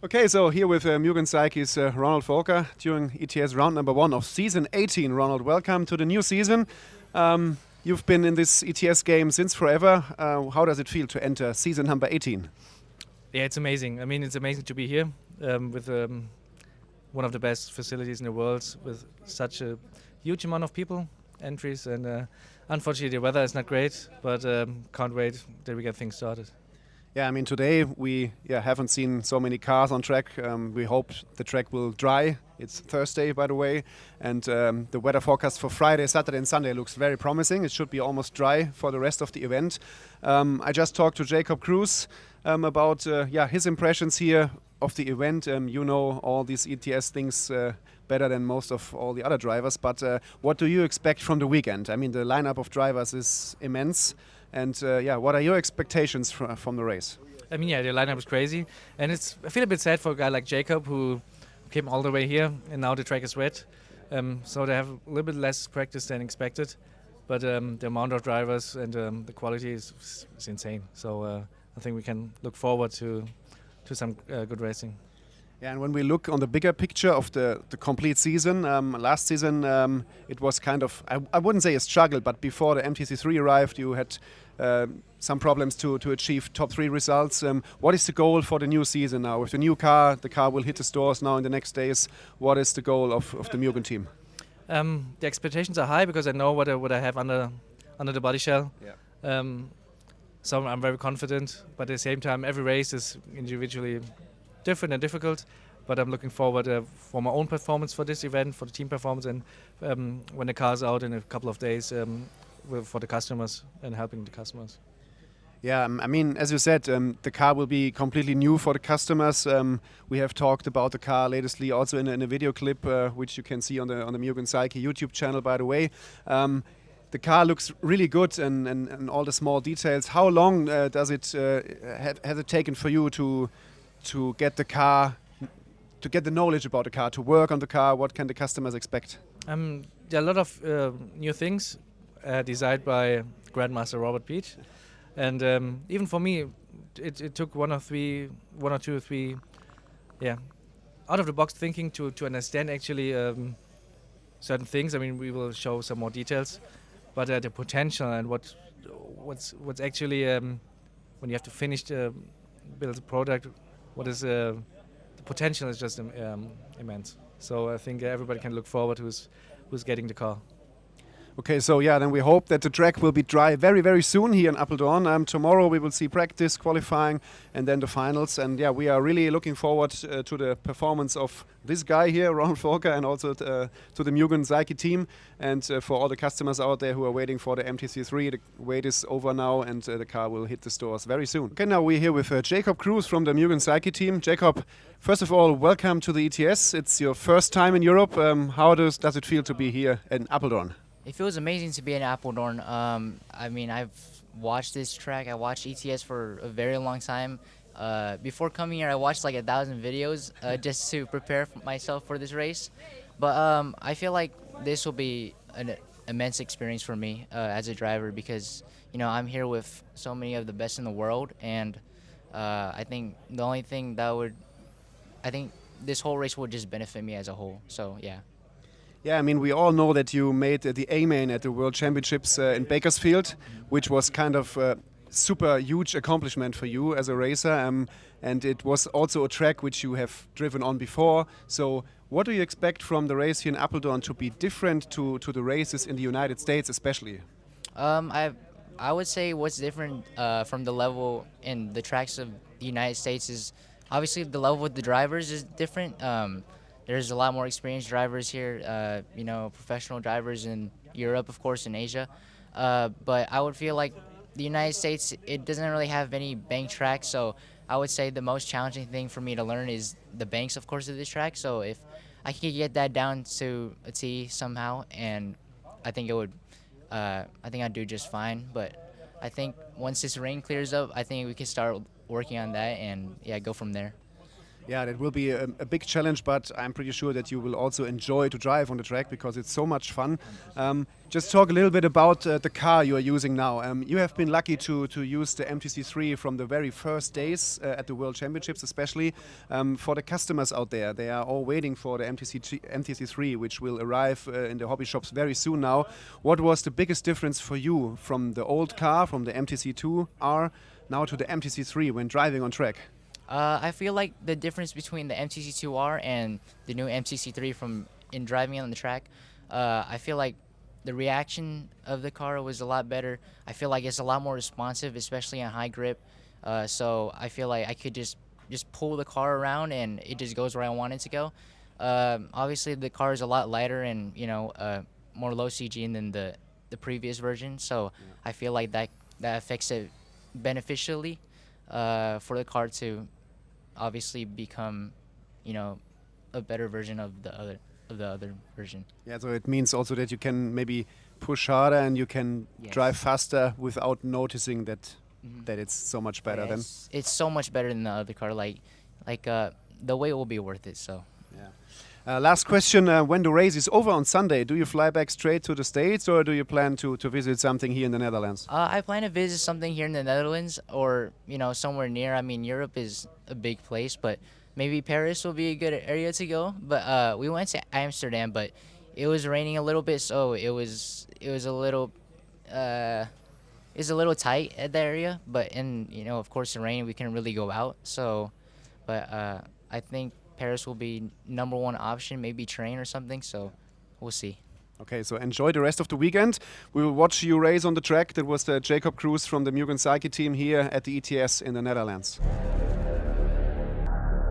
Okay, so here with MUGEN SEIKI's Ronald Völker during ETS round number 1 of season 18. Ronald, welcome to the new season. You've been in this ETS game since forever. How does it feel to enter season number 18? Yeah, it's amazing. I mean, it's amazing to be here with one of the best facilities in the world, with such a huge amount of people, entries, and unfortunately the weather is not great, but can't wait till we get things started. Yeah, I mean, today we haven't seen so many cars on track. We hope the track will dry. It's Thursday, by the way, and the weather forecast for Friday, Saturday and Sunday looks very promising. It should be almost dry for the rest of the event. I just talked to Jacod Cruz about his impressions here of the event. You know all these ETS things better than most of all the other drivers, but what do you expect from the weekend? I mean, the lineup of drivers is immense. And what are your expectations from the race? I mean, yeah, the lineup is crazy, and I feel a bit sad for a guy like Jacod who came all the way here, and now the track is wet. So they have a little bit less practice than expected, but the amount of drivers and the quality is insane. So I think we can look forward to some good racing. Yeah, and when we look on the bigger picture of the complete season, last season it was kind of, I wouldn't say a struggle, but before the MTC3 arrived, you had some problems to achieve top 3 results. What is the goal for the new season now? With the new car, the car will hit the stores now in the next days. What is the goal of the MUGEN team? The expectations are high because I know what I have under the body shell. Yeah. So I'm very confident, but at the same time, every race is individually different and difficult, but I'm looking forward for my own performance for this event, for the team performance, and when the car's out in a couple of days for the customers and helping the customers. Yeah, I mean, as you said, the car will be completely new for the customers. We have talked about the car latestly also in a video clip, which you can see on the MUGEN SEIKI YouTube channel, by the way. The car looks really good and all the small details. How long has it taken for you to get the car, to get the knowledge about the car, to work on the car? What can the customers expect? There are a lot of new things designed by Grandmaster Robert Beach, and even for me, it took one or two or three, out of the box thinking to understand actually certain things. I mean, we will show some more details, but the potential and what's actually when you have to finish build a product. The potential is just immense. So I think everybody can look forward who's getting the car. Okay, so yeah, then we hope that the track will be dry very, very soon here in Apeldoorn. Tomorrow we will see practice, qualifying, and then the finals. And yeah, we are really looking forward to the performance of this guy here, Ronald Völker, and also to the MUGEN SEIKI team. And for all the customers out there who are waiting for the MTC3, the wait is over now, and the car will hit the stores very soon. Okay, now we're here with Jacod Cruz from the MUGEN SEIKI team. Jacod, first of all, welcome to the ETS. It's your first time in Europe. How does it feel to be here in Apeldoorn? It feels amazing to be in Apeldoorn. I mean, I've watched this track. I watched ETS for a very long time. Before coming here, I watched like 1,000 videos just to prepare myself for this race. But I feel like this will be an immense experience for me as a driver because, you know, I'm here with so many of the best in the world. And I think the only thing I think this whole race would just benefit me as a whole. So, yeah. Yeah, I mean, we all know that you made the A-main at the World Championships in Bakersfield, which was kind of a super huge accomplishment for you as a racer. And it was also a track which you have driven on before. So what do you expect from the race here in Apeldoorn to be different to the races in the United States especially? I would say what's different from the level in the tracks of the United States is obviously the level with the drivers is different. There's a lot more experienced drivers here, you know, professional drivers in Europe, of course, in Asia. But I would feel like the United States, it doesn't really have any bank tracks. So I would say the most challenging thing for me to learn is the banks, of course, of this track. So if I could get that down to a T somehow, and I think I'd do just fine. But I think once this rain clears up, I think we can start working on that and, yeah, go from there. Yeah, that will be a big challenge, but I'm pretty sure that you will also enjoy to drive on the track because it's so much fun. Just talk a little bit about the car you are using now. You have been lucky to use the MTC3 from the very first days at the World Championships, especially for the customers out there. They are all waiting for the MTC3, which will arrive in the hobby shops very soon now. What was the biggest difference for you from the old car, from the MTC2R, now to the MTC3 when driving on track? I feel like the difference between the MTC2R and the new MTC3 from in driving on the track, I feel like the reaction of the car was a lot better. I feel like it's a lot more responsive, especially on high grip. So I feel like I could just pull the car around and it just goes where I want it to go. Obviously, the car is a lot lighter and more low CG than the previous version. So I feel like that affects it beneficially for the car to obviously become, a better version of the other version. Yeah, so it means also that you can maybe push harder and you can drive faster without noticing that it's so much better. Then It's so much better than the other car. The wait will be worth it. So. Yeah. Last question: when the race is over on Sunday, do you fly back straight to the States, or do you plan to visit something here in the Netherlands? I plan to visit something here in the Netherlands, or somewhere near. I mean, Europe is a big place, but maybe Paris will be a good area to go. But we went to Amsterdam, but it was raining a little bit, so it was a little tight at that area. But of course, the rain, we couldn't really go out. So, but I think Paris will be #1 option, maybe train or something, so we'll see. Okay, so enjoy the rest of the weekend. We will watch you race on the track. That was the Jacod Cruz from the MUGEN SEIKI team here at the ETS in the Netherlands.